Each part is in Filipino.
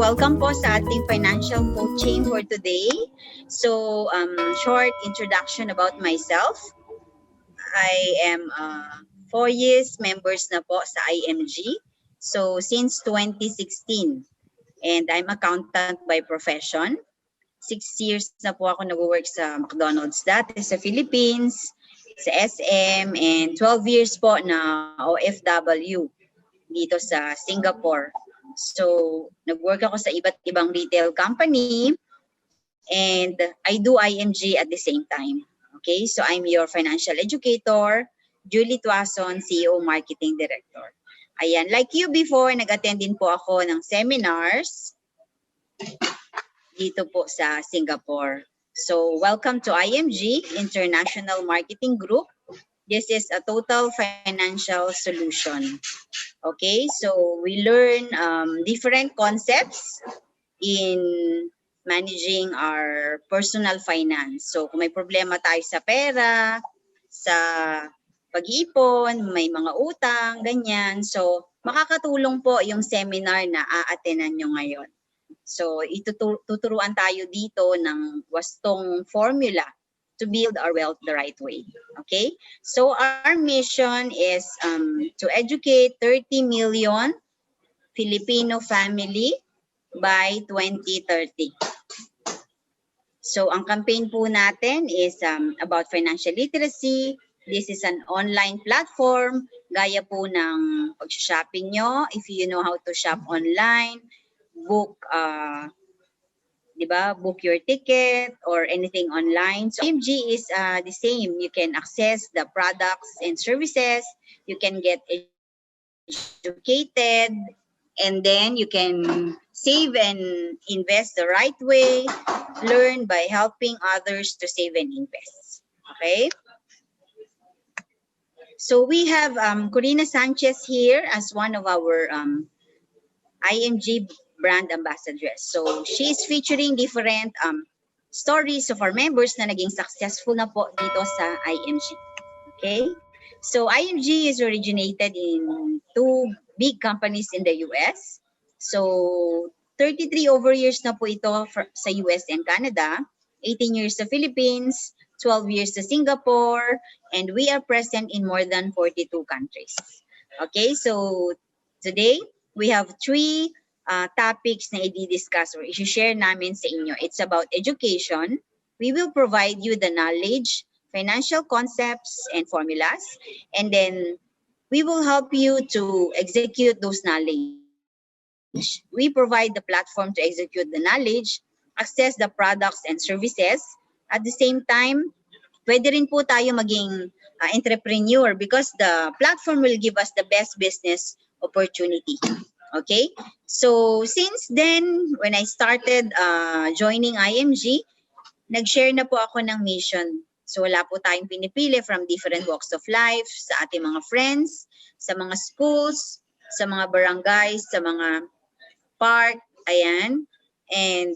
welcome po sa ating financial coaching for today. So, short introduction about myself. I am 4 years members na po sa IMG. So, since 2016. And I'm accountant by profession. 6 years na po ako nag-work sa McDonald's dati sa Philippines, sa SM, and 12 years po na OFW dito sa Singapore. So, nag-work ako sa iba't ibang retail company and I do IMG at the same time. Okay, so I'm your financial educator, Julie Tuason, CEO Marketing Director. Ayan, like you before, nag-attend din po ako ng seminars dito po sa Singapore. So, welcome to IMG, International Marketing Group. This is a total financial solution. Okay, so we learn different concepts in managing our personal finance. So, kung may problema tayo sa pera, sa pag-iipon, may mga utang, ganyan. So, makakatulong po yung seminar na a-attenan nyo ngayon. So, tuturuan tayo dito ng wastong formula to build our wealth the right way. Okay? So, our mission is to educate 30 million Filipino family by 2030. So, ang campaign po natin is about financial literacy. This is an online platform. Gaya po ng pag-shopping nyo. If you know how to shop online, book book your ticket or anything online. So IMG is the same. You can access the products and services. You can get educated, and then you can save and invest the right way. Learn by helping others to save and invest. Okay. So we have Corina Sanchez here as one of our IMG brand ambassadors. So she's featuring different stories of our members na naging successful na po dito sa IMG. Okay? So IMG is originated in 2 big companies in the US. So 33 over years na po ito sa US and Canada, 18 years sa Philippines, 12 years sa Singapore, and we are present in more than 42 countries. Okay, so today we have 3 topics na i-discuss or i-share namin sa inyo. It's about education. We will provide you the knowledge, financial concepts, and formulas. And then we will help you to execute those knowledge. We provide the platform to execute the knowledge, access the products and services. At the same time, pwede rin po tayo maging entrepreneur because the platform will give us the best business opportunity. Okay, so since then, when I started joining IMG, nag-share na po ako ng mission. So wala po tayong pinipili from different walks of life, sa ating mga friends, sa mga schools, sa mga barangays, sa mga park, ayan. And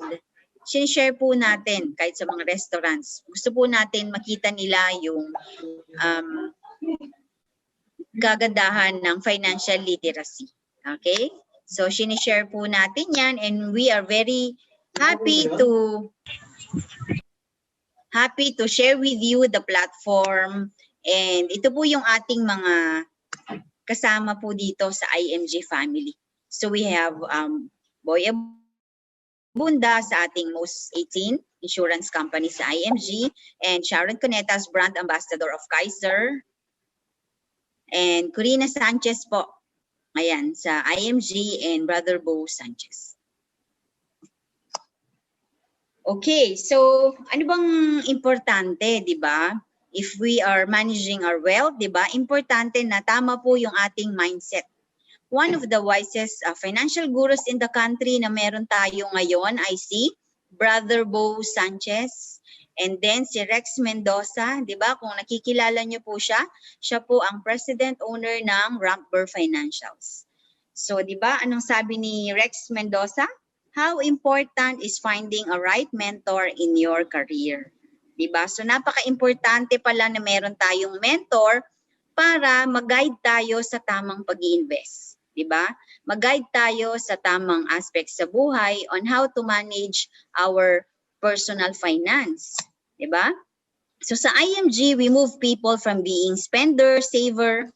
sinishare po natin kahit sa mga restaurants. Gusto po natin makita nila yung kagandahan ng financial literacy. Okay? So, sinishare po natin yan and we are very happy to share with you the platform. And ito po yung ating mga kasama po dito sa IMG family. So, we have Boy Abunda sa ating most 18 insurance company sa IMG, and Sharon Cunetas, brand ambassador of Kaiser, and Corina Sanchez po. Ayan, sa IMG and Brother Bo Sanchez. Okay, so ano bang importante, di ba? If we are managing our wealth, di ba? Importante na tama po yung ating mindset. One of the wisest financial gurus in the country na meron tayo ngayon ay si Brother Bo Sanchez. And then si Rex Mendoza, di ba? Kung nakikilala niyo po siya, siya po ang president owner ng Rampber Financials. So, di ba? Anong sabi ni Rex Mendoza? How important is finding a right mentor in your career? Di ba? So, napaka-importante pala na meron tayong mentor para mag-guide tayo sa tamang pag-i-invest. di ba? Mag-guide tayo sa tamang aspects sa buhay on how to manage our personal finance, di ba? So sa IMG, we move people from being spender, saver,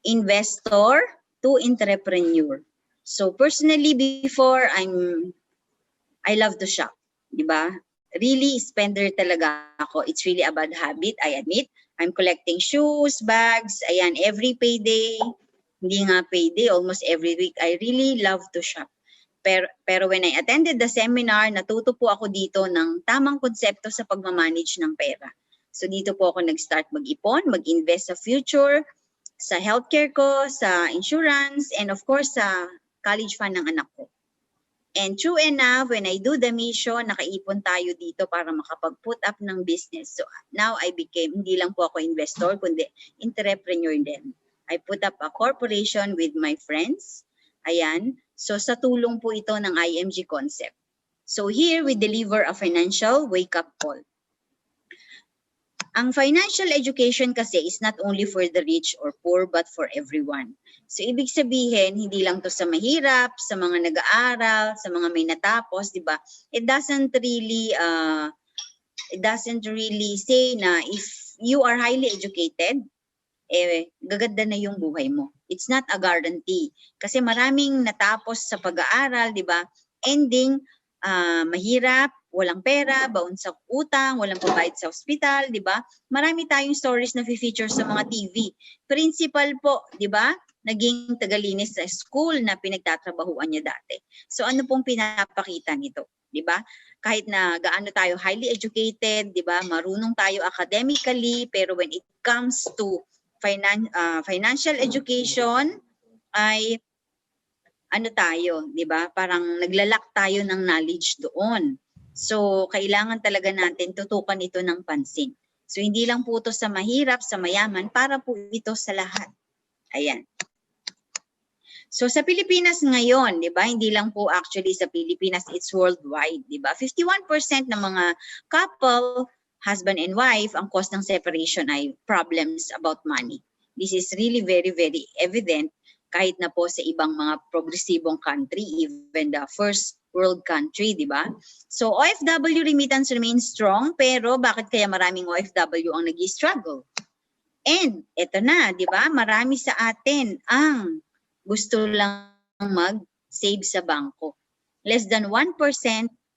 investor to entrepreneur. So personally, before I love to shop, di ba? Really spender talaga ako. It's really a bad habit, I admit. I'm collecting shoes, bags, ayan, every payday. Hindi nga payday, almost every week. I really love to shop. Pero when I attended the seminar, natuto po ako dito ng tamang konsepto sa pagmamanage ng pera. So dito po ako nag-start mag-ipon, mag-invest sa future, sa healthcare ko, sa insurance, and of course sa college fund ng anak ko. And true enough, when I do the mission, nakaipon tayo dito para makapag-put up ng business. So now I became, hindi lang po ako investor, kundi entrepreneur din. I put up a corporation with my friends. Ayan. So sa tulong po ito ng IMG concept. So here we deliver a financial wake-up call. Ang financial education kasi is not only for the rich or poor but for everyone. So ibig sabihin, hindi lang to sa mahirap, sa mga nag-aaral, sa mga may natapos, di ba? It doesn't really say na if you are highly educated, gaganda na yung buhay mo. It's not a guarantee. Kasi maraming natapos sa pag-aaral, di ba? Ending, mahirap, walang pera, baon sa utang, walang pambayad sa ospital, di ba? Marami tayong stories na feature sa mga TV. Principal po, di ba? Naging tagalinis sa school na pinagtatrabahuan niya dati. So ano pong pinapakita nito, di ba? Kahit na gaano tayo highly educated, di ba? Marunong tayo academically, pero when it comes to financial education ay ano tayo, di ba? Parang naglalak tayo ng knowledge doon. So, kailangan talaga natin tutukan ito ng pansin. So, hindi lang po ito sa mahirap, sa mayaman, para po ito sa lahat. Ayan. So, sa Pilipinas ngayon, di ba? Hindi lang po actually sa Pilipinas, it's worldwide, di ba? 51% ng mga couple, husband and wife, ang cause ng separation ay problems about money. This is really very, very evident kahit na po sa ibang mga progresibong country, even the first world country, di ba? So, OFW remittance remains strong, pero bakit kaya maraming OFW ang nag-struggle? And, eto na, di ba? Marami sa atin ang gusto lang mag-save sa bangko. Less than 1%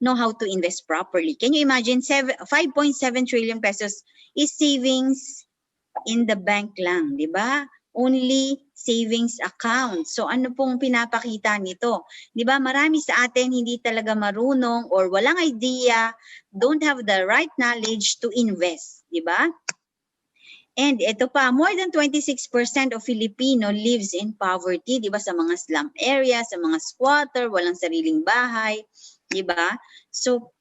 know how to invest properly. Can you imagine 5.7 trillion pesos is savings in the bank lang, di ba? Only savings account. So ano pong pinapakita nito? Di ba marami sa atin hindi talaga marunong or walang idea, don't have the right knowledge to invest, di ba? And ito pa, more than 26% of Filipino lives in poverty, di ba? Sa mga slum areas, sa mga squatter, walang sariling bahay, di ba? So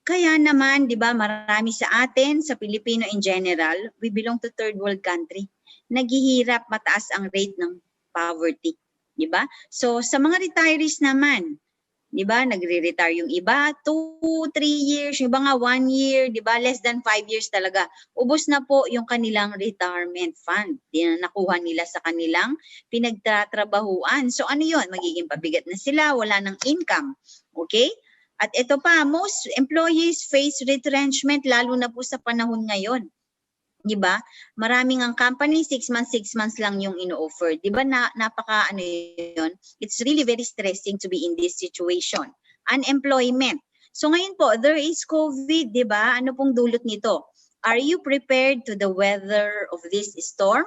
kaya naman, di ba, marami sa atin, sa Pilipino in general, we belong to third world country. Naghihirap, mataas ang rate ng poverty, di ba? So sa mga retirees naman, di ba, nagre-retire yung iba, 2, 3 years, yung iba nga 1 year, di ba, less than 5 years talaga. Ubos na po yung kanilang retirement fund. Nakuha nila sa kanilang pinagtatrabahuan. So ano yun? Magiging pabigat na sila, wala ng income. Okay? At ito pa, most employees face retrenchment lalo na po sa panahon ngayon. Di ba? Maraming ang company, 6 months lang yung ino-offer. Di ba napaka ano yun? It's really very stressing to be in this situation. Unemployment. So ngayon po, there is COVID, di ba? Ano pong dulot nito? Are you prepared to the weather of this storm?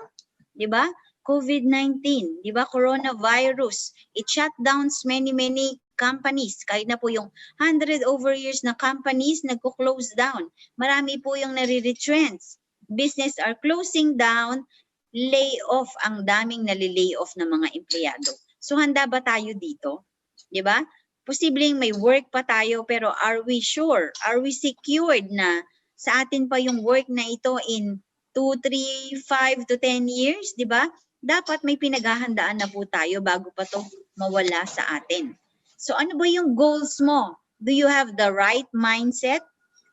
Di ba? COVID-19, di ba? Coronavirus. It shut down many companies. Kahit na po yung 100 over years na companies nagko-close down. Marami po yung nare-retrench. Business are closing down, layoff, ang daming nali-layoff na mga empleyado. So handa ba tayo dito? Di ba? Posibleng may work pa tayo pero are we sure? Are we secured na sa atin pa yung work na ito in 2, 3, 5 to 10 years? Di ba? Dapat may pinaghahandaan na po tayo bago pa to mawala sa atin. So ano ba yung goals mo? Do you have the right mindset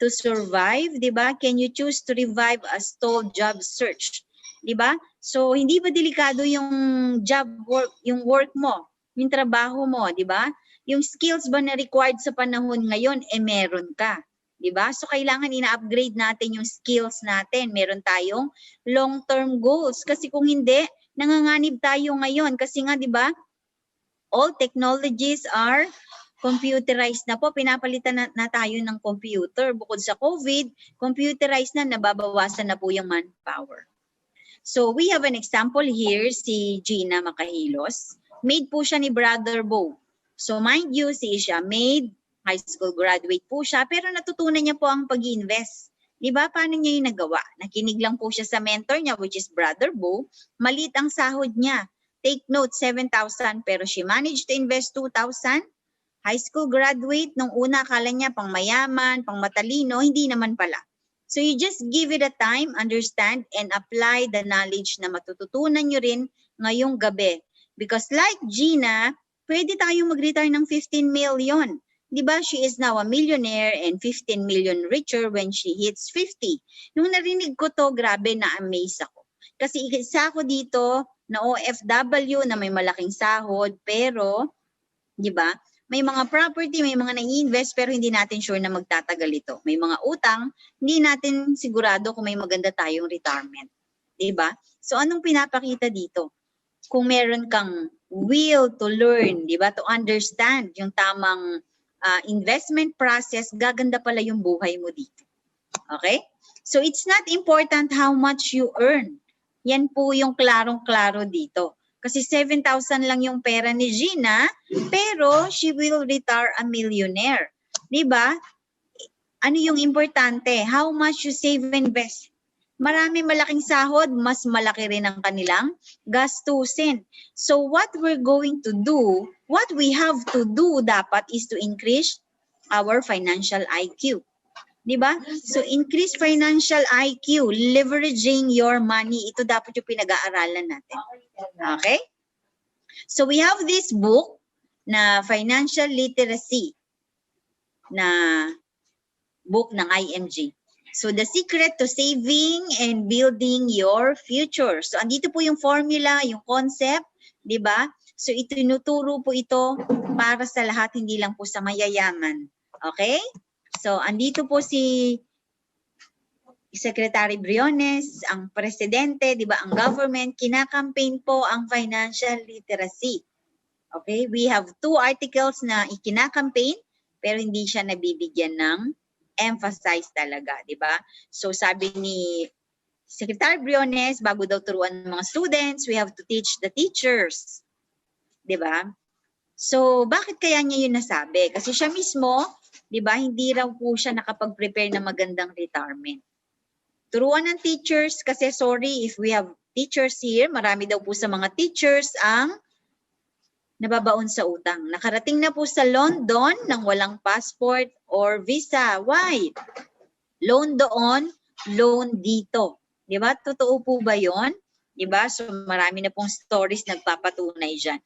to survive, di ba? Can you choose to revive a stalled job search? 'di ba? So hindi ba delikado yung job work, yung work mo, yung trabaho mo, 'di ba? Yung skills ba na required sa panahon ngayon meron ka, 'di ba? So kailangan ina-upgrade natin yung skills natin. Meron tayong long-term goals kasi kung hindi, nanganganib tayo ngayon kasi nga 'di ba? All technologies are computerized na po. Pinapalitan na tayo ng computer. Bukod sa COVID, computerized na, nababawasan na po yung manpower. So we have an example here, si Gina Macahilos. Maid po siya ni Brother Bo. So mind you, siya maid, high school graduate po siya, pero natutunan niya po ang pag-invest. Diba? Paano niya yung nagawa? Nakinig lang po siya sa mentor niya, which is Brother Bo. Maliit ang sahod niya. Take note, 7,000, pero she managed to invest 2,000. High school graduate, nung una akala niya pang mayaman, pang matalino, hindi naman pala. So you just give it a time, understand, and apply the knowledge na matututunan nyo rin ngayong gabi. Because like Gina, pwede tayong mag-retire ng 15 million. Diba? She is now a millionaire and 15 million richer when she hits 50. Nung narinig ko to, grabe na-amaze ako. Kasi isa ako dito na OFW na may malaking sahod, pero, diba? May mga property, may mga nai-invest, pero hindi natin sure na magtatagal ito. May mga utang, hindi natin sigurado kung may maganda tayong retirement. Diba? So, anong pinapakita dito? Kung meron kang will to learn, diba? To understand yung tamang investment process, gaganda pala yung buhay mo dito. Okay? So, it's not important how much you earn. Yan po yung klarong-klaro dito. Kasi 7,000 lang yung pera ni Gina, pero she will retire a millionaire. Diba? Ano yung importante? How much you save and invest. Marami malaking sahod, mas malaki rin ang kanilang gastusin. So what we're going to do, what we have to do dapat is to increase our financial IQ. Diba? So increase financial IQ, leveraging your money. Ito dapat yung pinag-aaralan natin. Okay? So we have this book na Financial Literacy na book ng IMG. So the secret to saving and building your future. So andito po yung formula, yung concept, di ba? So itinuturo po ito para sa lahat, hindi lang po sa mayayaman. Okay? So andito po si Secretary Briones, ang presidente, di ba, ang government, kinakampaign po ang financial literacy. Okay? We have 2 articles na ikinakampaign, pero hindi siya nabibigyan ng emphasize talaga, di ba? So sabi ni Secretary Briones, bago daw turuan ng mga students, we have to teach the teachers. Di ba? So bakit kaya niya yun nasabi? Kasi siya mismo, di ba, hindi raw po siya nakapag-prepare na magandang retirement. Turuan ng teachers kasi sorry if we have teachers here, marami daw po sa mga teachers ang nababaon sa utang. Nakarating na po sa London nang walang passport or visa. Why? Loan doon, loan dito. Di ba? Totoo po ba yon? Di ba? So marami na pong stories nagpapatunay dyan.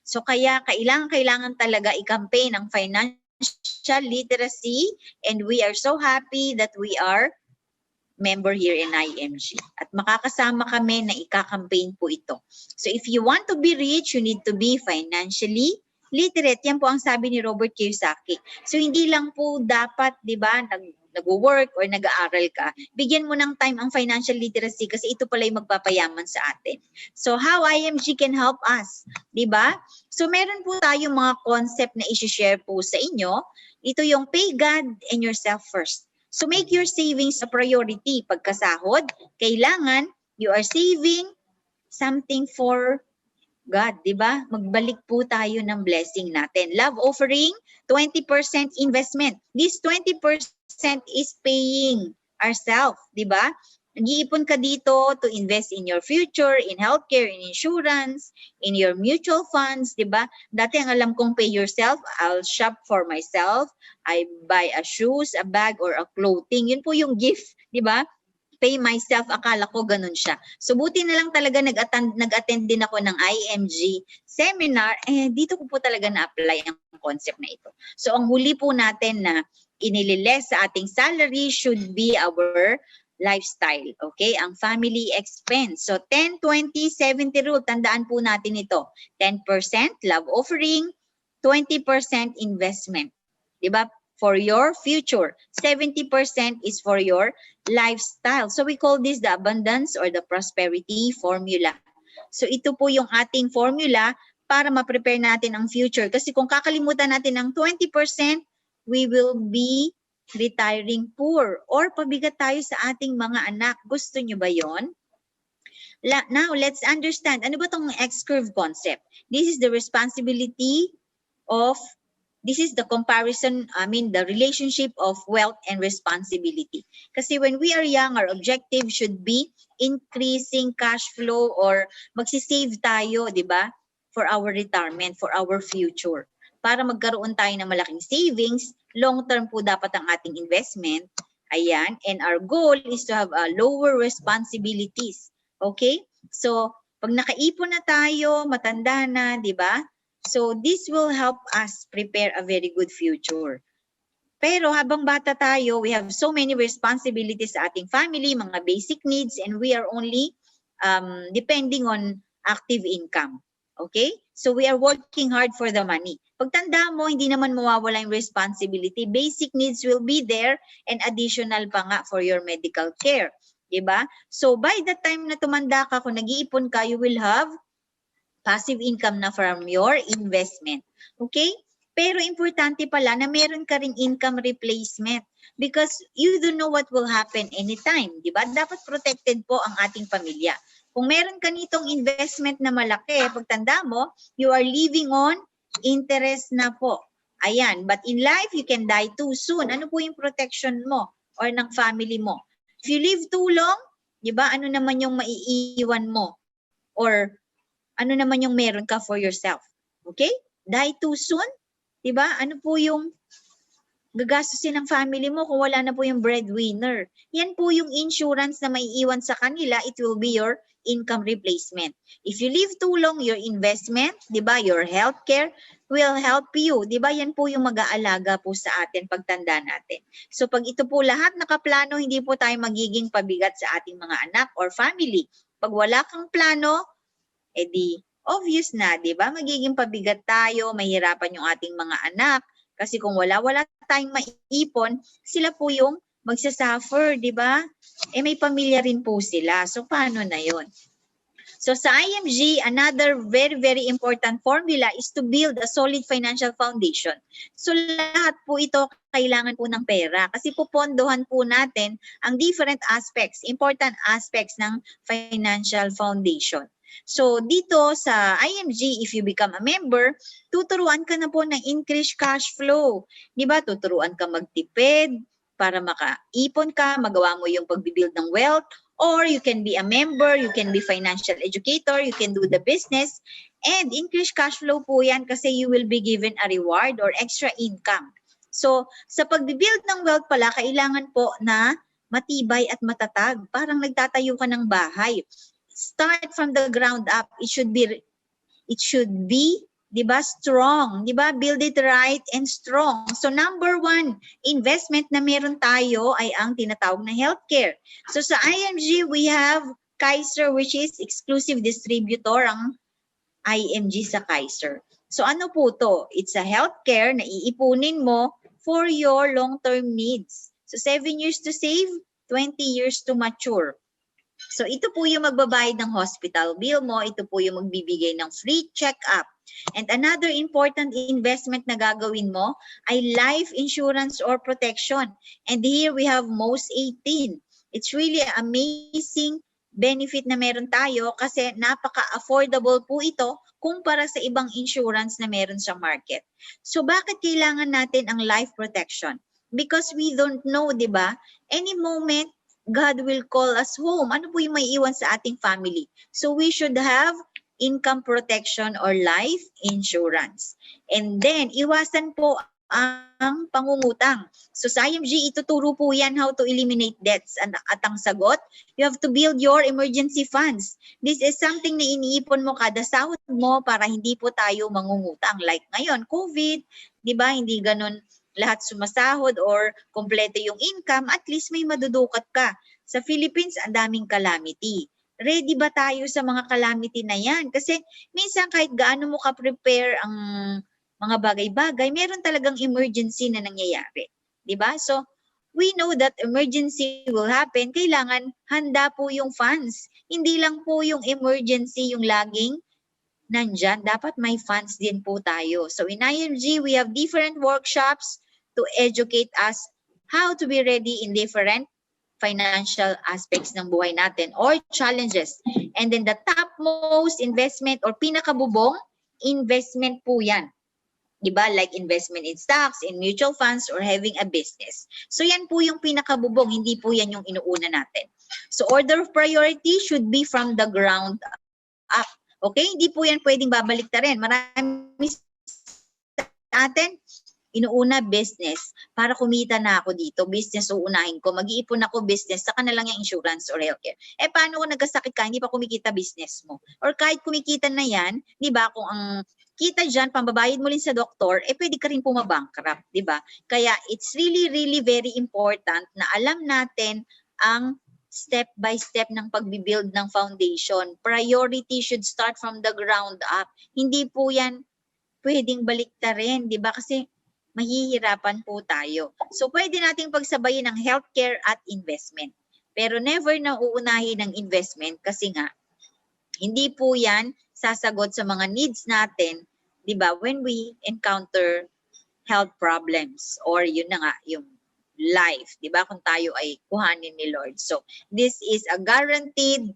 So kaya kailangan talaga i-campaign ang financial literacy, and we are so happy that we are member here in IMG. At makakasama kami na ika-campaign po ito. So if you want to be rich, you need to be financially literate. Yan po ang sabi ni Robert Kiyosaki. So hindi lang po dapat, di ba, nag-work or nag-aaral ka, bigyan mo ng time ang financial literacy kasi ito pala yung magpapayaman sa atin. So how IMG can help us, di ba? So meron po tayong mga concept na i-share po sa inyo. Ito yung pay God and yourself first. So make your savings a priority. Pagkasahod, kailangan you are saving something for God, di ba? Magbalik po tayo ng blessing natin. Love offering, 20% investment. This 20% is paying ourselves, di ba? Nag-iipon ka dito to invest in your future, in healthcare, in insurance, in your mutual funds, di ba? Dati ang alam kong pay yourself, I'll shop for myself, I buy a shoes, a bag, or a clothing. Yun po yung gift, di ba? Pay myself, akala ko ganun siya. So buti na lang talaga nag-attend din ako ng IMG seminar, dito ko po talaga na-apply ang concept na ito. So ang huli po natin na inililess sa ating salary should be our lifestyle. Okay? Ang family expense. So 10, 20, 70 rule. Tandaan po natin ito. 10% love offering, 20% investment. Diba? For your future. 70% is for your lifestyle. So we call this the abundance or the prosperity formula. So ito po yung ating formula para ma-prepare natin ang future. Kasi kung kakalimutan natin ang 20%, we will be retiring poor or pabigat tayo sa ating mga anak. Gusto nyo ba yon? Now, let's understand. Ano ba itong X-curve concept? This is the responsibility of, this is the comparison, the relationship of wealth and responsibility. Kasi when we are young, our objective should be increasing cash flow or magsisave tayo, di ba? For our retirement, for our future. Para magkaroon tayo ng malaking savings, long-term po dapat ang ating investment. Ayan. And our goal is to have lower responsibilities. Okay? So, pag nakaipon na tayo, matanda na, di ba? So, this will help us prepare a very good future. Pero habang bata tayo, we have so many responsibilities sa ating family, mga basic needs, and we are only depending on active income. Okay? So, we are working hard for the money. Pagtanda mo, hindi naman mawawala yung responsibility. Basic needs will be there and additional pa nga for your medical care. Diba? So, by the time na tumanda ka, kung nag-iipon ka, you will have passive income na from your investment. Okay? Pero importante pala na meron ka ring income replacement because you don't know what will happen anytime. Diba? Dapat protected po ang ating pamilya. Kung meron ka nitong investment na malaki, pagtanda mo, you are living on interest na po. Ayan. But in life, you can die too soon. Ano po yung protection mo or ng family mo? If you live too long, di ba, ano naman yung maiiwan mo? Or ano naman yung meron ka for yourself? Okay? Die too soon? Di ba? Ano po yung gagastusin ng family mo kung wala na po yung breadwinner? Yan po yung insurance na maiiwan sa kanila. It will be your income replacement. If you live too long, your investment, di ba, your healthcare will help you. Di ba, yan po yung mag-aalaga po sa atin pagtanda natin. So pag ito po lahat nakaplano, hindi po tayo magiging pabigat sa ating mga anak or family. Pag wala kang plano, edi obvious na, di ba, magiging pabigat tayo, mahirapan yung ating mga anak. Kasi kung wala tayong maipon, sila po yung magsasuffer, di ba? Eh may pamilya rin po sila. So paano na yon? So sa IMG, another very, very important formula is to build a solid financial foundation. So lahat po ito kailangan po ng pera kasi pupondohan po natin ang different aspects, important aspects ng financial foundation. So dito sa IMG, if you become a member, tuturuan ka na po ng increased cash flow. Di ba? Tuturuan ka magtipid para makaipon ka, magawa mo yung pagbibuild ng wealth, or you can be a member, you can be financial educator, you can do the business, and increased cash flow po yan kasi you will be given a reward or extra income. So sa pagbibuild ng wealth pala, kailangan po na matibay at matatag. Parang nagtatayo ka ng bahay. Start from the ground up. It should be, di ba, strong. Di ba? Build it right and strong. So number one, investment na meron tayo ay ang tinatawag na healthcare. So sa IMG, we have Kaiser, which is exclusive distributor ang IMG sa Kaiser. So ano po to? It's a healthcare na iipunin mo for your long-term needs. So 7 years to save, 20 years to mature. So ito po yung magbabayad ng hospital bill mo, ito po yung magbibigay ng free check-up. And another important investment na gagawin mo ay life insurance or protection. And here we have most 18. It's really amazing benefit na meron tayo kasi napaka-affordable po ito kumpara sa ibang insurance na meron sa market. So bakit kailangan natin ang life protection? Because we don't know, di ba? Any moment, God will call us home. Ano po yung may iwan sa ating family? So we should have income protection or life insurance. And then, iwasan po ang pangungutang. So sa IMG, ituturo po yan how to eliminate debts. At ang sagot, you have to build your emergency funds. This is something na iniipon mo kada sahod mo para hindi po tayo mangungutang. Like ngayon, COVID, di ba, hindi ganun lahat sumasahod or kompleto yung income, at least may madudukat ka. Sa Philippines, ang daming calamity. Ready ba tayo sa mga calamity na yan? Kasi minsan kahit gaano mo ka-prepare ang mga bagay-bagay, meron talagang emergency na nangyayari. Diba? So, we know that emergency will happen. Kailangan handa po yung funds. Hindi lang po yung emergency yung laging nandyan. Dapat may funds din po tayo. So, in IMG, we have different workshops to educate us how to be ready in different financial aspects ng buhay natin or challenges. And then the topmost investment or pinakabubong investment po yan. Diba? Like investment in stocks, in mutual funds, or having a business. So yan po yung pinakabubong, hindi po yan yung inuuna natin. So order of priority should be from the ground up. Okay? Hindi po yan pwedeng babalik na rin. Marami sa atin, inuuna business. Para kumita na ako dito, business uunahin ko. Mag-iipon ako business, saka na lang yung insurance or healthcare. Eh, paano kung nagkasakit ka, hindi pa kumikita business mo? Or kahit kumikita na yan, di ba, kung ang kita dyan, pambabayad mo rin sa doktor, eh, pwede ka rin pumabankrupt, di ba? Kaya, it's really, really very important na alam natin ang step by step ng pagbibuild ng foundation. Priority should start from the ground up. Hindi po yan pwedeng baliktarin, di ba? Kasi mahihirapan po tayo. So, pwede nating pagsabayin ng healthcare at investment. Pero never na uunahin ng investment kasi nga, hindi po yan sasagot sa mga needs natin, di ba, when we encounter health problems or yun na nga, yung life, di ba, kung tayo ay kuhanin ni Lord. So, this is a guaranteed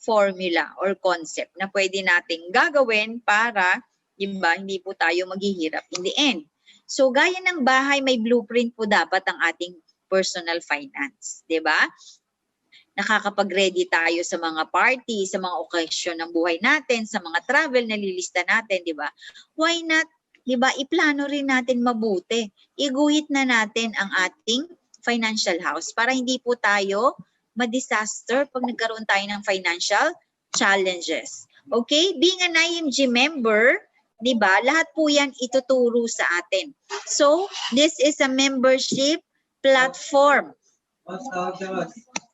formula or concept na pwede nating gagawin para, di ba, hindi po tayo maghihirap in the end. So, gaya ng bahay, may blueprint po dapat ang ating personal finance. Diba? Nakakapag-ready tayo sa mga party, sa mga okasyon ng buhay natin, sa mga travel na lilista natin. Diba? Why not, diba, iplano rin natin mabuti. Iguhit na natin ang ating financial house para hindi po tayo ma-disaster pag nagkaroon tayo ng financial challenges. Okay? Being an IMG member, diba? Lahat po yan ituturo sa atin. So, this is a membership platform.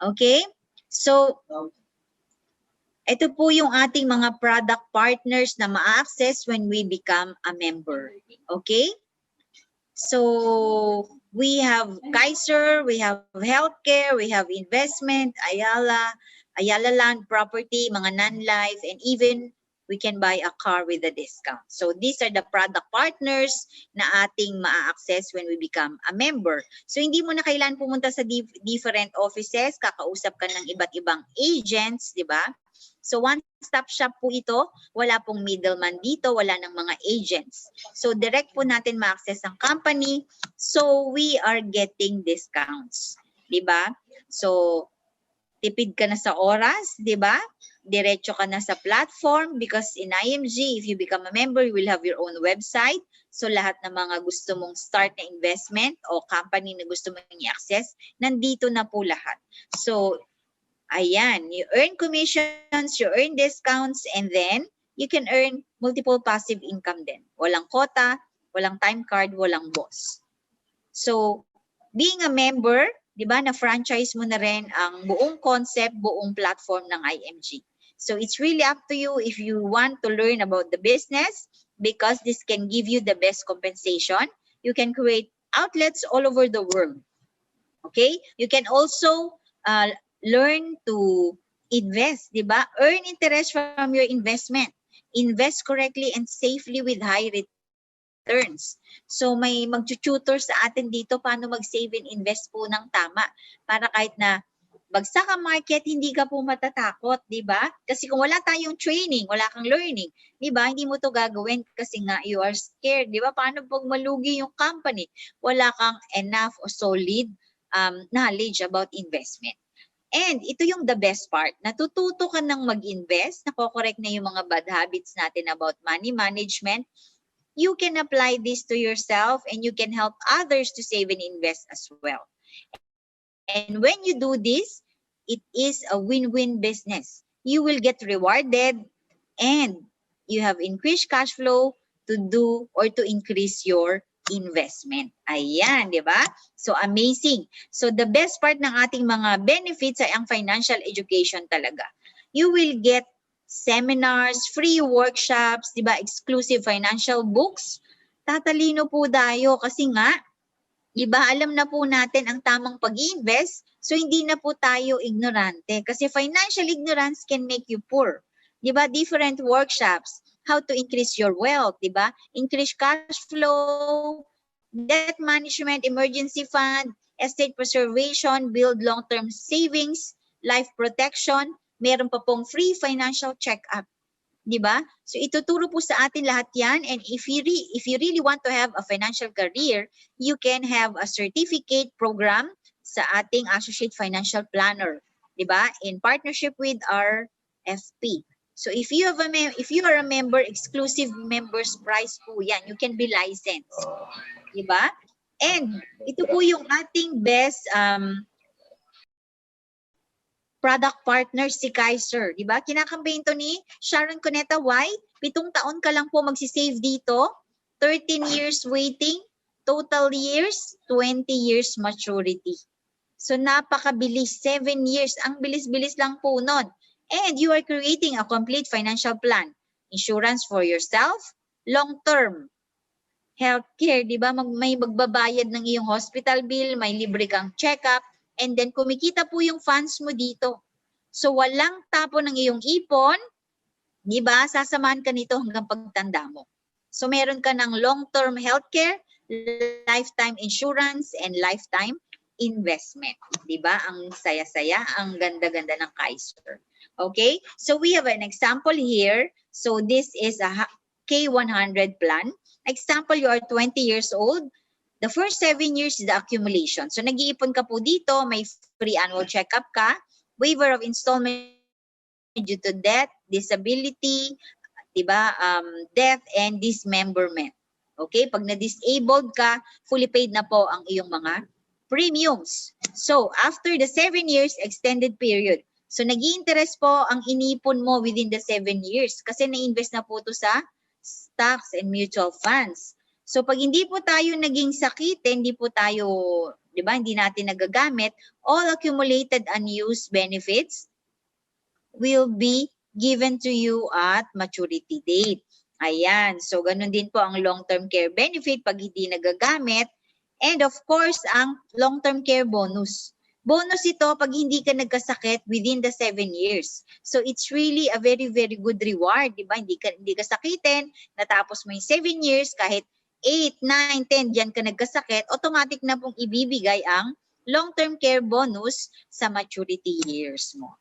Okay? So, ito po yung ating mga product partners na ma-access when we become a member. Okay? So, we have Kaiser, we have healthcare, we have investment, Ayala Land Property, mga non-life, and even we can buy a car with a discount. So these are the product partners na ating ma-access when we become a member. So hindi mo na kailangan pumunta sa different offices, kakausap ka ng iba't ibang agents, di ba? So one-stop shop po ito, wala pong middleman dito, wala ng mga agents. So direct po natin ma-access ang company, so we are getting discounts, di ba? So tipid ka na sa oras, di ba? Diretso ka na sa platform because in IMG, if you become a member, you will have your own website. So lahat ng mga gusto mong start na investment o company na gusto mong i-access, nandito na po lahat. So, ayan, you earn commissions, you earn discounts, and then you can earn multiple passive income din. Walang quota, walang time card, walang boss. So, being a member, di ba, na-franchise mo na rin ang buong concept, buong platform ng IMG. So it's really up to you if you want to learn about the business because this can give you the best compensation. You can create outlets all over the world. Okay? You can also learn to invest, di ba? Earn interest from your investment. Invest correctly and safely with high returns. So may mag-tutor sa atin dito paano mag-save and invest po ng tama para kahit na bagsak ang market, hindi ka po matatakot, di ba? Kasi kung wala tayong training, wala kang learning, di ba? Hindi mo to gagawin kasi nga you are scared, di ba? Paano pag malugi yung company? Wala kang enough or solid knowledge about investment. And ito yung the best part. Natututo ka ng mag-invest, nako-correct na yung mga bad habits natin about money management. You can apply this to yourself and you can help others to save and invest as well. And when you do this, it is a win-win business. You will get rewarded and you have increased cash flow to do or to increase your investment. Ayan, di ba? So, amazing. So, the best part ng ating mga benefits ay ang financial education talaga. You will get seminars, free workshops, di ba? Exclusive financial books. Tatalino po tayo kasi nga, di ba, alam na po natin ang tamang pag-invest, so hindi na po tayo ignorante. Kasi financial ignorance can make you poor. Di ba? Different workshops, how to increase your wealth, di ba? Increase cash flow, debt management, emergency fund, estate preservation, build long-term savings, life protection, meron pa pong free financial check-up. Di ba? So ituturo po sa atin lahat yan, and if you really want to have a financial career, you can have a certificate program sa ating Associate Financial Planner, di ba? In partnership with our FP. So if you are a member, exclusive members price po yan. You can be licensed. Di ba? And ito po yung ating best product partner, si Kaiser. Di ba? Kinakampaign to ni Sharon Cuneta. Why? 7 taon ka lang po magsisave dito. 13 years waiting. Total years, 20 years maturity. So napakabilis. 7 years. Ang bilis-bilis lang po nun. And you are creating a complete financial plan. Insurance for yourself, long-term healthcare, di ba? May magbabayad ng iyong hospital bill, may libre kang check-up, and then kumikita po yung funds mo dito. So walang tapon ng iyong ipon, di ba? Sasamahan ka nito hanggang pagtanda mo. So meron ka ng long-term healthcare, lifetime insurance, and lifetime investment. Di ba? Ang saya-saya, ang ganda-ganda ng Kaiser. Okay? So we have an example here. So this is a K100 plan. Example, you are 20 years old. The first 7 years is the accumulation. So nag-iipon ka po dito, may free annual checkup ka, waiver of installment due to death, disability, diba, death, and dismemberment. Okay? Pag na-disabled ka, fully paid na po ang iyong mga premiums. So after the 7 years extended period, so nag-i-interest po ang inipon mo within the 7 years kasi na-invest na po ito sa stocks and mutual funds. So pag hindi po tayo naging sakitin, hindi po tayo, di ba, hindi natin nagagamit, all accumulated unused benefits will be given to you at maturity date. Ayan. So ganun din po ang long-term care benefit pag hindi nagagamit. And of course, ang long-term care bonus. Bonus ito pag hindi ka nagkasakit within the 7 years. So it's really a very, very good reward. Diba? Hindi ka sakitin, natapos mo yung 7 years, kahit 8, 9, 10, diyan ka nagkasakit, automatic na pong ibibigay ang long-term care bonus sa maturity years mo.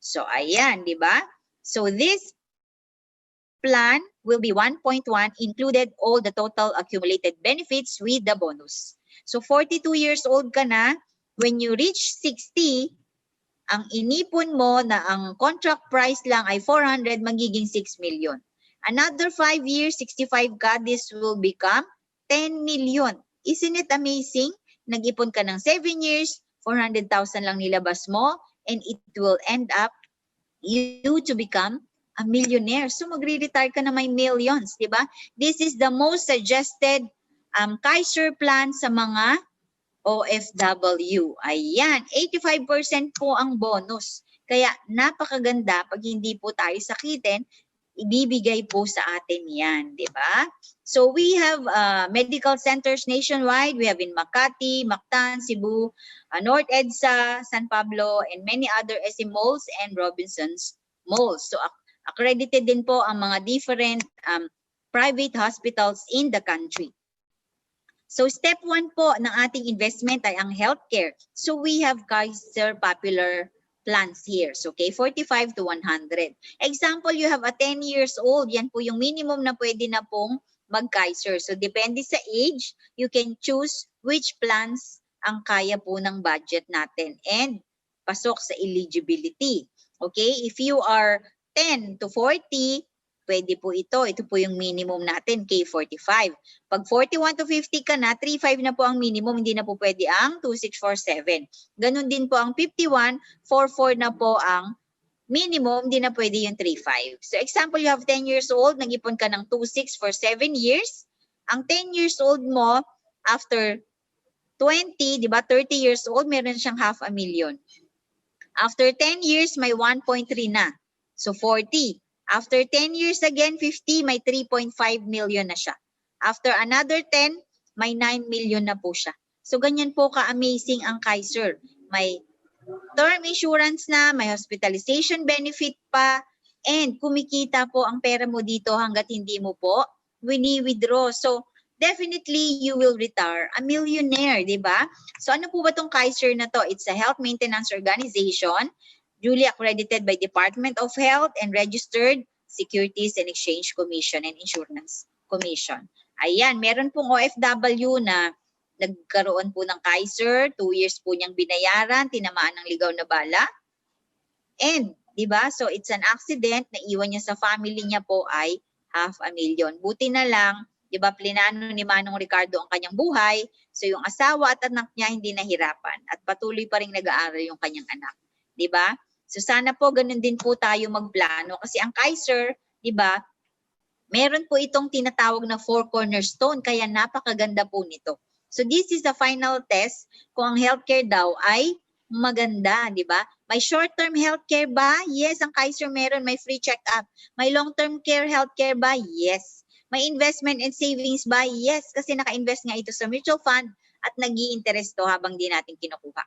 So ayan, di ba? So this plan will be 1.1, included all the total accumulated benefits with the bonus. So 42 years old ka na, when you reach 60, ang inipon mo na ang contract price lang ay 400, magiging 6 million. Another 5 years, 65 ka, this will become 10 million. Isn't it amazing? Nag-ipon ka ng 7 years, 400,000 lang nilabas mo, and it will end up you to become a millionaire. So magre-retire ka na may millions, di ba? This is the most suggested Kaiser plan sa mga OFW. Ayan, 85% po ang bonus. Kaya napakaganda pag hindi po tayo sakitin, ibibigay po sa atin yan, di ba? So we have medical centers nationwide. We have in Makati, Mactan, Cebu, North EDSA, San Pablo, and many other SM malls and Robinsons malls. So accredited din po ang mga different private hospitals in the country. So step 1 po ng ating investment ay ang healthcare. So we have Kaiser popular plans here. So okay, 45 to 100. Example, you have a 10 years old. Yan po yung minimum na pwede na pong mag-Kaiser. So depende sa age, you can choose which plans ang kaya po ng budget natin and pasok sa eligibility. Okay, if you are 10 to 40, pwede po ito. Ito po yung minimum natin, K45. Pag 41 to 50 ka na, 35 na po ang minimum, hindi na po pwede ang 2647. Ganun din po ang 51, 44 na po ang minimum, hindi na pwede yung 35. So example, you have 10 years old, nag-ipon ka ng 26 for 7 years. Ang 10 years old mo, after 20, di ba, 30 years old, meron siyang 500,000. After 10 years, may 1.3 na. So 40. After 10 years again, 50, may 3.5 million na siya. After another 10, may 9 million na po siya. So ganyan po ka-amazing ang Kaiser. May term insurance na, may hospitalization benefit pa, and kumikita po ang pera mo dito hanggat hindi mo po wini-withdraw. So definitely you will retire a millionaire, di ba? So ano po ba tong Kaiser na to? It's a health maintenance organization, duly accredited by Department of Health and registered Securities and Exchange Commission and Insurance Commission. Ayan, meron pong OFW na nagkaroon po ng Kaiser, 2 years po niyang binayaran, tinamaan ng ligaw na bala. And, di ba? So it's an accident na iwan niya sa family niya po ay 500,000. Buti na lang, di ba, plinano ni Manong Ricardo ang kanyang buhay. So yung asawa at anak niya hindi nahirapan at patuloy pa rin nag-aaral yung kanyang anak. Di ba? So sana po ganun din po tayo magplano kasi ang Kaiser, di ba, meron po itong tinatawag na 4 cornerstone kaya napakaganda po nito. So this is the final test kung ang healthcare daw ay maganda, di ba? May short-term healthcare ba? Yes, ang Kaiser meron. May free check-up. May long-term care healthcare ba? Yes. May investment and savings ba? Yes, kasi naka-invest nga ito sa mutual fund at nag-i-interest to habang di natin kinukuha.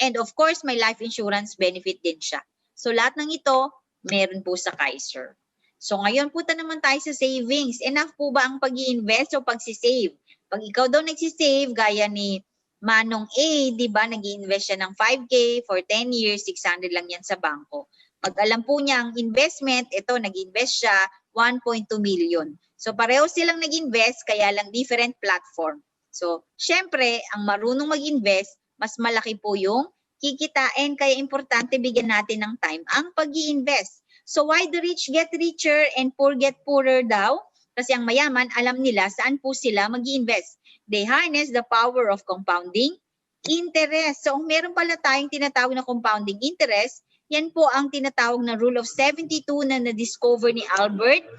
And of course, may life insurance benefit din siya. So lahat ng ito, meron po sa Kaiser. So ngayon, punta naman tayo sa savings. Enough po ba ang pag-i-invest o pag-save? Pag ikaw daw nagsisave, gaya ni Manong A, di ba, nag-i-invest siya ng 5K for 10 years, 600 lang yan sa bangko. Pag alam po niya ang investment, ito, nag-invest siya 1.2 million. So pareho silang nag-invest, kaya lang different platform. So, syempre, ang marunong mag-invest, mas malaki po yung kikitain, kaya importante bigyan natin ng time ang pag-i-invest. So why the rich get richer and poor get poorer daw? Kasi ang mayaman, alam nila saan po sila mag-i-invest. They harness the power of compounding interest. So meron pala tayong tinatawag na compounding interest. Yan po ang tinatawag na rule of 72 na na-discover ni Albert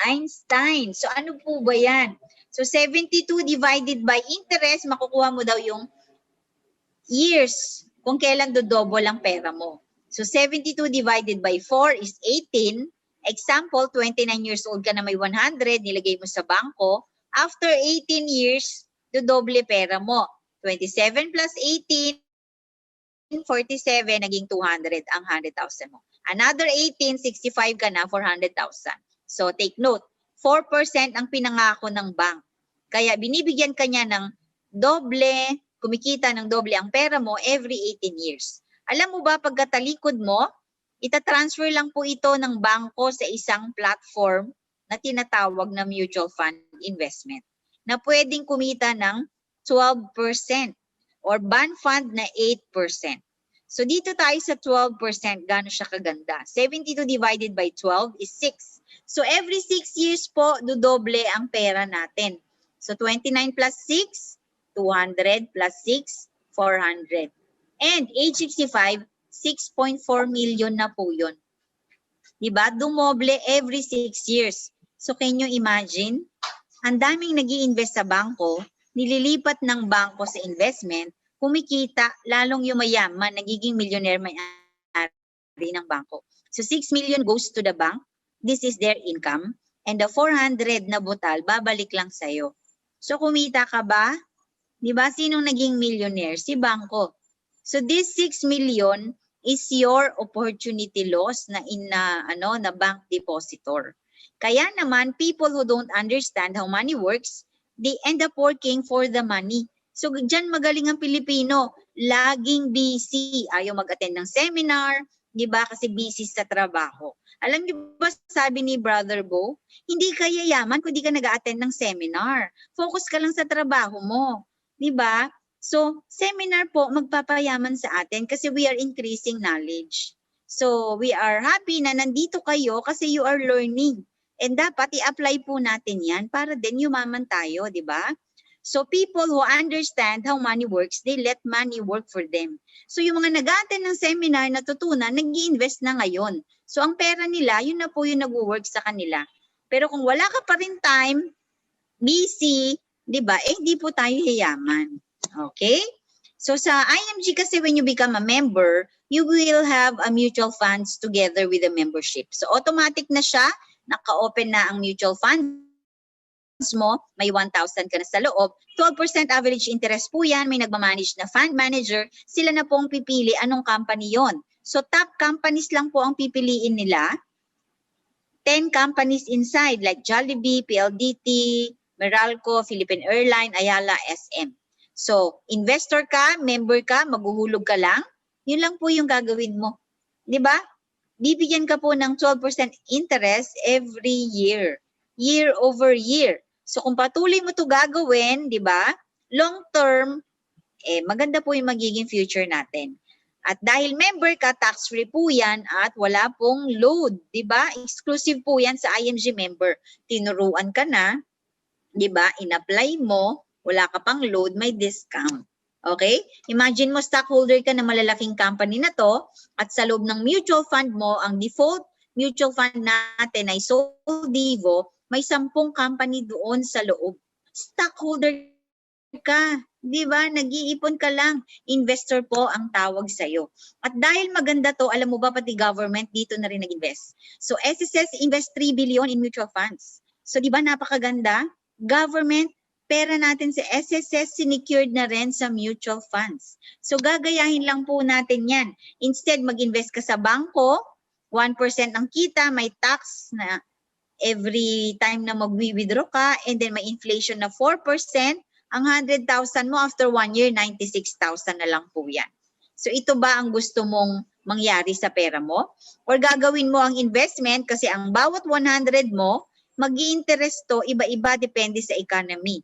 Einstein. So ano po ba yan? So 72 divided by interest, makukuha mo daw yung years kung kailan double ang pera mo. So 72 divided by 4 is 18. Example, 29 years old ka na may 100, nilagay mo sa bangko. After 18 years, dodoble pera mo. 27 plus 18, 47, naging 200 ang 100,000 mo. Another 18, 65 ka na, 400,000. So take note, 4% ang pinangako ng bank. Kaya binibigyan ka niya ng doble, kumikita ng doble ang pera mo every 18 years. Alam mo ba, pagkatalikod mo, itatransfer lang po ito ng bangko sa isang platform na tinatawag na mutual fund investment na pwedeng kumita ng 12% or bond fund na 8%. So dito tayo sa 12%, gano'n siya kaganda. 72 divided by 12 is 6. So every 6 years po, dodoble ang pera natin. So 29 plus 6, 200 plus 6, 400. And age 65, 6.4 million na po yun. Diba? Dumoble every 6 years. So can you imagine? Ang daming nag-i-invest sa bangko, nililipat ng bangko sa investment, kumikita, lalong yumayaman, nagiging millionaire may-ari ng bangko. So 6 million goes to the bank. This is their income. And the 400 na butal, babalik lang sa'yo. So kumita ka ba? Diba? Sinong naging millionaire? Si bangko. So this 6 million is your opportunity loss na na bank depositor. Kaya naman, people who don't understand how money works, they end up working for the money. So dyan magaling ang Pilipino, laging busy, ayaw mag-attend ng seminar, di ba? Kasi busy sa trabaho. Alam niyo ba, sabi ni Brother Bo, hindi ka yayaman kung di ka nag-attend ng seminar. Focus ka lang sa trabaho mo, di ba? So, seminar po magpapayaman sa atin kasi we are increasing knowledge. So, we are happy na nandito kayo kasi you are learning. And dapat i-apply po natin yan para din yumaman tayo, di ba? So, people who understand how money works, they let money work for them. So, yung mga nag-attend ng seminar, natutunan, nag-i-invest na ngayon. So, ang pera nila, yun na po yung nag-work sa kanila. Pero kung wala ka pa rin time, busy, di ba? Eh, di po tayo yayaman. Okay? So sa IMG kasi when you become a member, you will have a mutual funds together with the membership. So automatic na siya, naka-open na ang mutual funds mo, may 1,000 ka na sa loob, 12% average interest po yan, may nagmamanage na fund manager, sila na pong pipili anong company yon. So top companies lang po ang pipiliin nila, 10 companies inside like Jollibee, PLDT, Meralco, Philippine Airline, Ayala, SM. So, investor ka, member ka, maghuhulog ka lang, yun lang po yung gagawin mo. Di ba? Bibigyan ka po ng 12% interest every year. Year over year. So, kung patuloy mo to gagawin, di ba? Long term, maganda po yung magiging future natin. At dahil member ka, tax-free po yan at wala pong load, di ba? Exclusive po yan sa IMG member. Tinuruan ka na, di ba? In-apply mo, wala ka pang load, may discount. Okay? Imagine mo stockholder ka ng malalaking company na to at sa loob ng mutual fund mo, ang default mutual fund natin ay Soldivo, may 10 company doon sa loob. Stockholder ka, di ba? Nag-iipon ka lang. Investor po ang tawag sa'yo. At dahil maganda to, alam mo ba pati government dito na rin nag-invest. So SSS invest 3 billion in mutual funds. So di ba napakaganda? Government, pera natin sa SSS sinecured na rin sa mutual funds. So gagayahin lang po natin yan. Instead, mag-invest ka sa bangko, 1% ang kita, may tax na every time na mag-withdraw ka, and then may inflation na 4%, ang 100,000 mo after 1 year, 96,000 na lang po yan. So ito ba ang gusto mong mangyari sa pera mo? Or gagawin mo ang investment kasi ang bawat 100 mo, mag-i-interest to, iba-iba depende sa economy.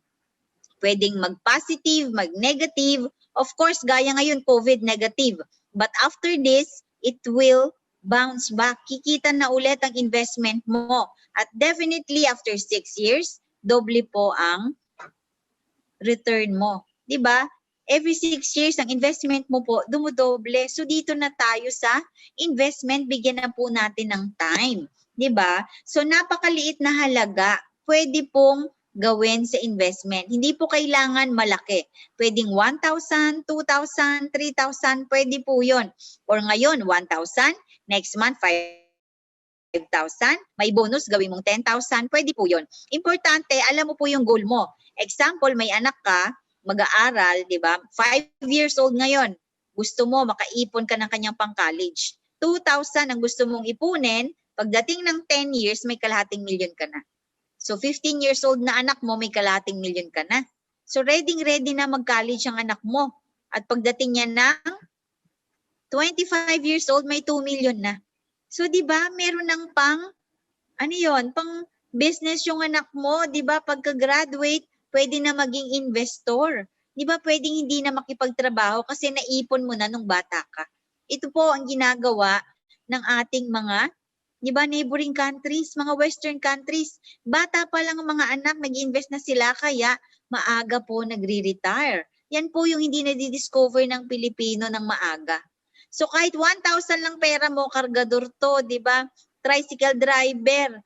Pwedeng mag-positive, mag-negative. Of course, gaya ngayon, COVID negative. But after this, it will bounce back. Kikita na ulit ang investment mo. At definitely, after 6 years, doble po ang return mo. Diba? Every 6 years, ang investment mo po, dumudoble. So, dito na tayo sa investment, bigyan na po natin ng time. Diba? So, napakaliit na halaga. Pwede pong gawin sa investment. Hindi po kailangan malaki. Pwedeng 1,000, 2,000, 3,000, pwede po yun. Or ngayon, 1,000, next month, 5,000, may bonus, gawin mong 10,000, pwede po yun. Importante, alam mo po yung goal mo. Example, may anak ka, mag-aaral, di ba? 5 years old ngayon. Gusto mo, makaipon ka ng kanyang pang-college. 2,000 ang gusto mong ipunin, pagdating ng 10 years, may kalahating milyon ka na. So, 15 years old na anak mo, may kalahating milyon ka na. So, ready na mag-college ang anak mo. At pagdating niya ng 25 years old, may 2 million na. So, di ba, meron ng pang business yung anak mo, di ba, pagka-graduate, pwede na maging investor. Di ba, pwedeng hindi na makipagtrabaho kasi naipon mo na nung bata ka. Ito po ang ginagawa ng ating mga, di ba, neighboring countries, mga western countries. Bata pa lang ang mga anak, nag-invest na sila, kaya maaga po nagre-retire. Yan po yung hindi na-discover ng Pilipino ng maaga. So kahit 1,000 lang pera mo, kargador to, di ba? Tricycle driver.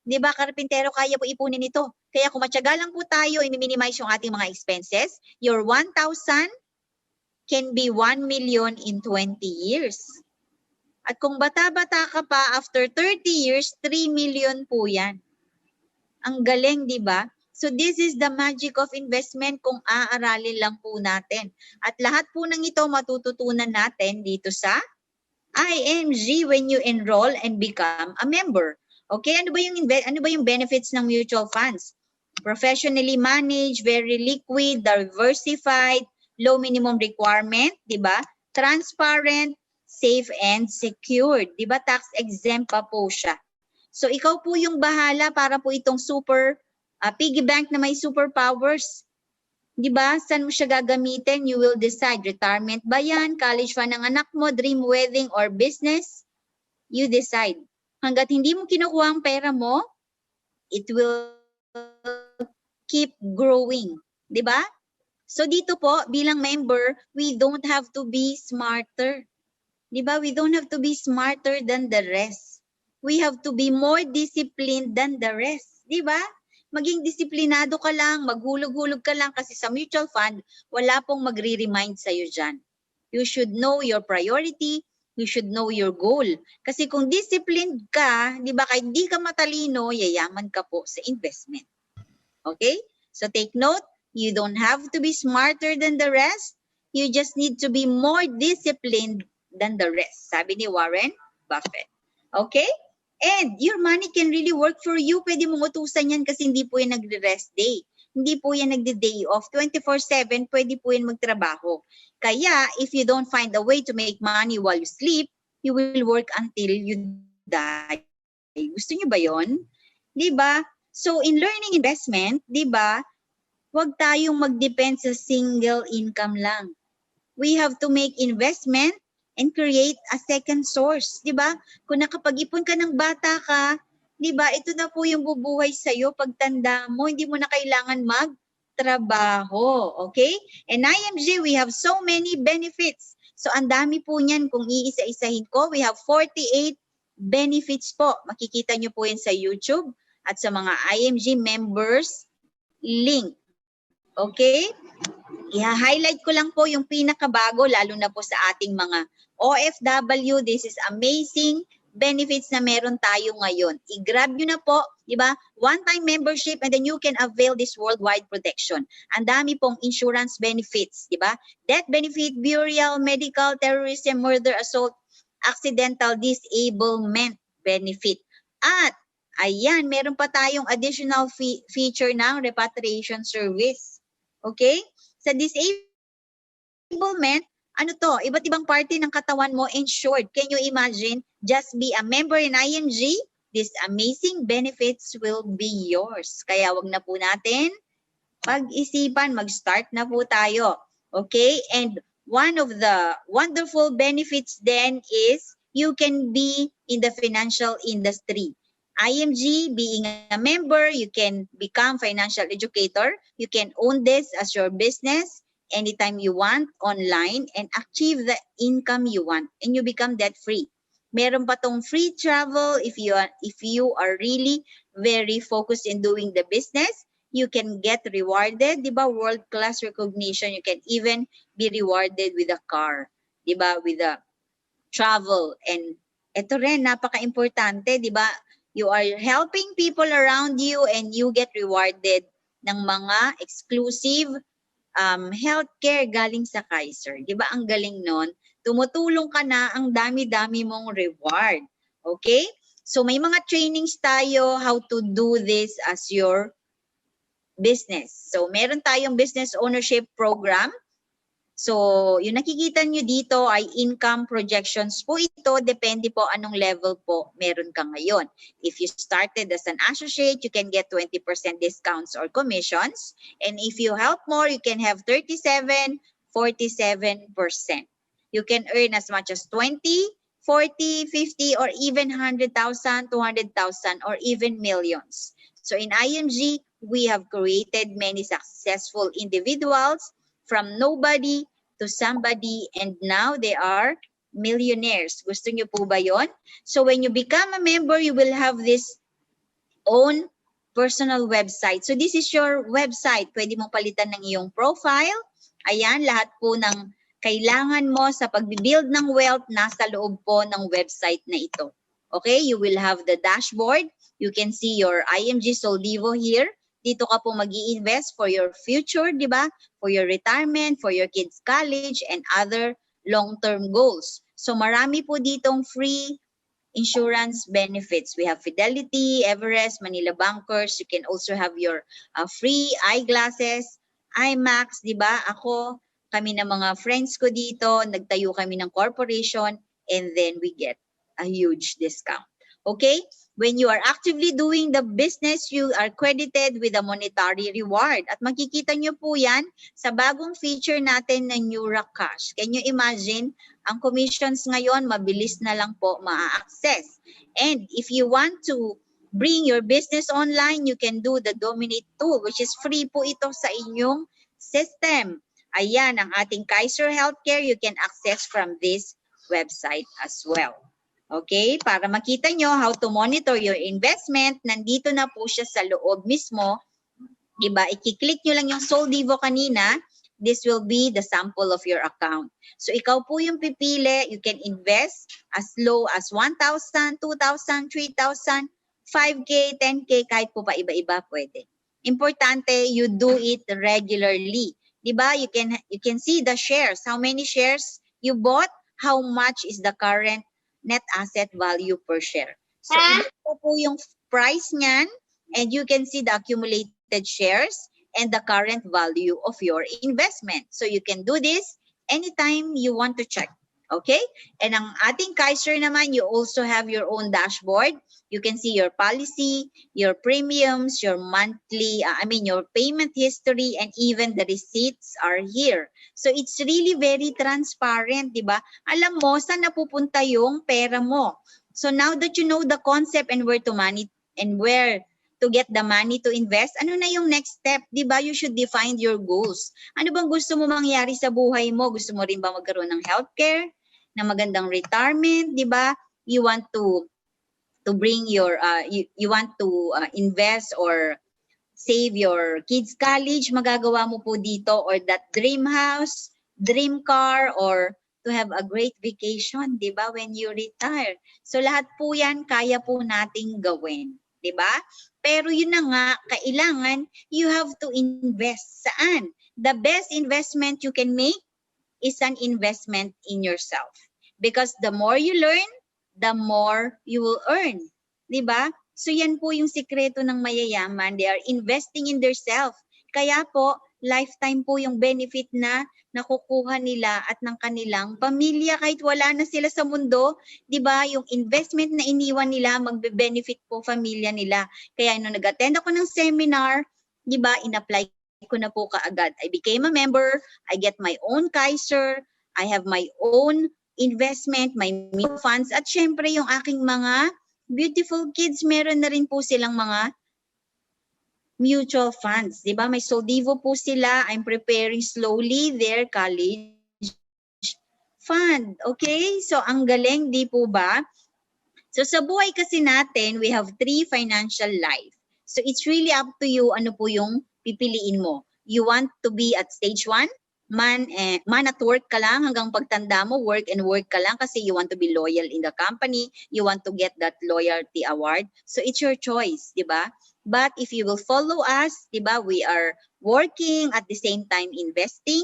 Di ba, karpintero, kaya po ipunin ito. Kaya kung matyaga lang po tayo, i-minimize yung ating mga expenses, your 1,000 can be 1 million in 20 years. At kung bata-bata ka pa, after 30 years, 3 million po yan. Ang galing, di ba? So this is the magic of investment kung aaralin lang po natin. At lahat po ng ito matututunan natin dito sa IMG when you enroll and become a member. Okay, ano ba yung benefits ng mutual funds? Professionally managed, very liquid, diversified, low minimum requirement, di ba? Transparent, safe and secured. Di ba? Tax exempt pa po siya. So ikaw po yung bahala para po itong super piggy bank na may superpowers. Di ba? Saan mo siya gagamitin? You will decide. Retirement ba yan? College fund ng anak mo? Dream wedding or business? You decide. Hanggat hindi mo kinukuha ang pera mo, it will keep growing. Di ba? So dito po, bilang member, we don't have to be smarter. Di ba? We don't have to be smarter than the rest. We have to be more disciplined than the rest. Di ba? maging disiplinado ka lang, maghulog-hulog ka lang kasi sa mutual fund, wala pong magre-remind sa'yo dyan. You should know your priority, you should know your goal. Kasi kung disciplined ka, di ba, kahit di ka matalino, yayaman ka po sa investment. Okay? So take note, you don't have to be smarter than the rest. You just need to be more disciplined than the rest. Sabi ni Warren Buffett. Okay? And your money can really work for you. Pwede mong utusan yan kasi hindi po yan nagre-rest day. Hindi po yan nagde-day off. 24/7, pwede po yan magtrabaho. Kaya, if you don't find a way to make money while you sleep, you will work until you die. Gusto niyo ba yon? Di ba? So, in learning investment, di ba, huwag tayong mag-depend sa single income lang. We have to make investment and create a second source, di ba? Kung nakapag-ipon ka ng bata ka, di ba, ito na po yung bubuhay sa'yo pagtanda mo, hindi mo na kailangan magtrabaho, okay? And IMG, we have so many benefits. So, ang dami po niyan kung iisa-isahin ko. We have 48 benefits po. Makikita nyo po yan sa YouTube at sa mga IMG members link. Okay? I-highlight ko lang po yung pinakabago, lalo na po sa ating mga OFW. This is amazing benefits na meron tayo ngayon. I-grab nyo na po, di ba? One-time membership and then you can avail this worldwide protection. Ang dami pong insurance benefits, di ba? Death benefit, burial, medical, terrorism, murder, assault, accidental disablement benefit. At, ayan, meron pa tayong additional feature ng repatriation service. Okay? Sa disablement, ano to? Iba't ibang parte ng katawan mo insured. Can you imagine? Just be a member in IMG. These amazing benefits will be yours. Kaya wag na po natin pag-isipan. Mag-start na po tayo. Okay? And one of the wonderful benefits then is you can be in the financial industry. IMG, being a member, you can become financial educator. You can own this as your business anytime you want online and achieve the income you want and you become debt free. Meron pa tong free travel if you are really very focused in doing the business. You can get rewarded, di ba? World class recognition. You can even be rewarded with a car, di ba? With a travel. And ito rin napaka-importante, di ba? You are helping people around you and you get rewarded ng mga exclusive healthcare galing sa Kaiser. Di ba ang galing nun? Tumutulong ka na, ang dami-dami mong reward. Okay? So may mga trainings tayo how to do this as your business. So meron tayong business ownership program. So yung nakikita nyo dito ay income projections po ito. Depende po anong level po meron ka ngayon. If you started as an associate, you can get 20% discounts or commissions. And if you help more, you can have 37, 47%. You can earn as much as 20, 40, 50, or even 100,000, 200,000, or even millions. So in IMG, we have created many successful individuals from nobody to somebody, and now they are millionaires. Gusto nyo po ba yon? So when you become a member, you will have this own personal website. So this is your website. Pwede mong palitan ng iyong profile. Ayan, lahat po ng kailangan mo sa pag-build ng wealth nasa loob po ng website na ito. Okay, you will have the dashboard. You can see your IMG Soldivo here. Dito ka po mag-i-invest for your future, di ba? For your retirement, for your kids' college, and other long-term goals. So marami po ditong free insurance benefits. We have Fidelity, Everest, Manila Bankers. You can also have your free eyeglasses, IMAX, di ba? Ako, kami ng mga friends ko dito, nagtayo kami ng corporation, and then we get a huge discount. Okay? When you are actively doing the business, you are credited with a monetary reward. At makikita nyo po yan sa bagong feature natin na Nura Cash. Can you imagine? Ang commissions ngayon, mabilis na lang po ma-access. And if you want to bring your business online, you can do the Dominate tool, which is free po ito sa inyong system. Ayan, ang ating Kaiser Healthcare, you can access from this website as well. Okay? Para makita nyo how to monitor your investment, nandito na po siya sa loob mismo. Diba? I-click nyo lang yung Soldivo kanina. This will be the sample of your account. So, ikaw po yung pipili. You can invest as low as 1,000, 2,000, 3,000, 5K, 10K, kahit po pa iba-iba pwede. Importante, you do it regularly. Diba? You can see the shares. How many shares you bought? How much is the current net asset value per share? So, ito po yung price niyan, and you can see the accumulated shares and the current value of your investment. So you can do this anytime you want to check. Okay? And ang ating Kaiser naman, you also have your own dashboard. You can see your policy, your premiums, your monthly, your payment history, and even the receipts are here. So it's really very transparent, di ba? Alam mo saan napupunta yung pera mo. So now that you know the concept and where to money and where to get the money to invest, ano na yung next step? Di ba? You should define your goals. Ano bang gusto mo mangyari sa buhay mo? Gusto mo rin ba magkaroon ng healthcare, ng magandang retirement, di ba? You want to bring your, you want to invest or save your kids' college, magagawa mo po dito, or that dream house, dream car, or to have a great vacation, di ba, when you retire. So lahat po yan, kaya po nating gawin, di ba? Pero yun na nga, kailangan you have to invest. Saan? The best investment you can make is an investment in yourself. Because the more you learn, the more you will earn. Diba? So yan po yung sikreto ng mayayaman. They are investing in themselves. Kaya po, lifetime po yung benefit na nakukuha nila at ng kanilang pamilya kahit wala na sila sa mundo. Diba? Yung investment na iniwan nila, magbe-benefit po pamilya nila. Kaya nung nag-attend ako ng seminar, diba, in-apply ko na po kaagad. I became a member, I get my own Kaiser, I have my own investment, my mutual funds, at syempre yung aking mga beautiful kids, meron na rin po silang mga mutual funds. Diba? May Soldivo po sila. I'm preparing slowly their college fund. Okay? So, ang galing, di po ba? So, sa buhay kasi natin, we have 3 financial life. So, it's really up to you ano po yung pipiliin mo. You want to be at stage 1? Man at work ka lang hanggang pagtanda mo, work and work ka lang kasi you want to be loyal in the company, you want to get that loyalty award. So, it's your choice, di ba? But if you will follow us, di ba, we are working at the same time investing.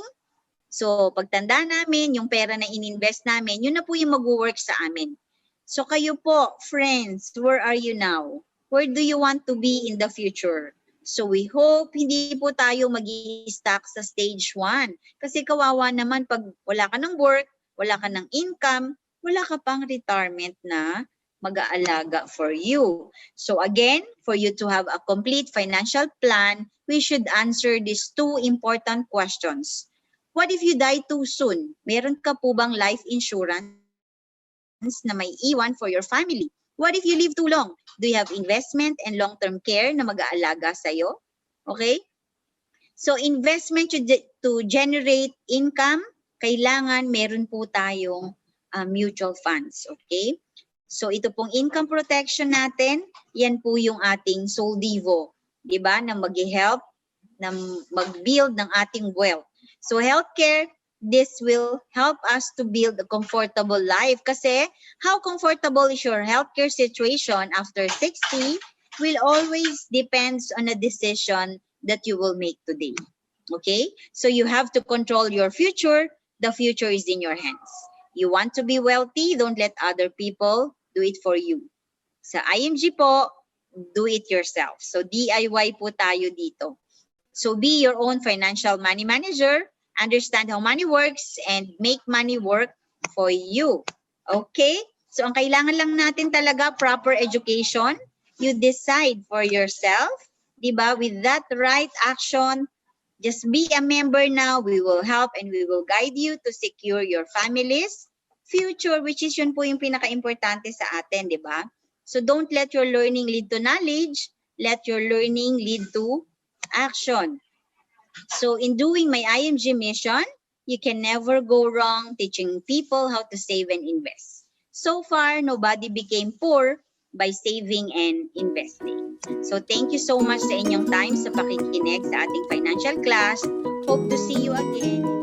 So, pagtanda namin, yung pera na ininvest namin, yun na po yung mag-work sa amin. So, kayo po, friends, where are you now? Where do you want to be in the future? So, we hope hindi po tayo mag-i-stuck sa stage 1. Kasi kawawa naman pag wala ka ng work, wala ka ng income, wala ka pang retirement na mag-aalaga for you. So again, for you to have a complete financial plan, we should answer these 2 important questions. What if you die too soon? Meron ka po bang life insurance na may iwan for your family? What if you live too long? Do you have investment and long-term care na mag-aalaga sa'yo? Okay? So investment to generate income, kailangan meron po tayong mutual funds. Okay? So ito pong income protection natin, yan po yung ating Soldivo, di ba? Na mag-help, na mag-build ng ating wealth. So healthcare, this will help us to build a comfortable life. Kasi how comfortable is your healthcare situation after 60 will always depends on a decision that you will make today. Okay? So you have to control your future. The future is in your hands. You want to be wealthy, don't let other people do it for you. Sa IMG po, do it yourself. So DIY po tayo dito. So be your own financial money manager, understand how money works, and make money work for you. Okay? So ang kailangan lang natin talaga, proper education. You decide for yourself. Diba? With that right action, just be a member now. We will help and we will guide you to secure your family's future, which is yun po yung pinaka-importante sa atin, di ba? So don't let your learning lead to knowledge. Let your learning lead to action. So in doing my IMG mission, you can never go wrong teaching people how to save and invest. So far, nobody became poor by saving and investing. So thank you so much sa inyong time sa pakikinig sa ating financial class. Hope to see you again.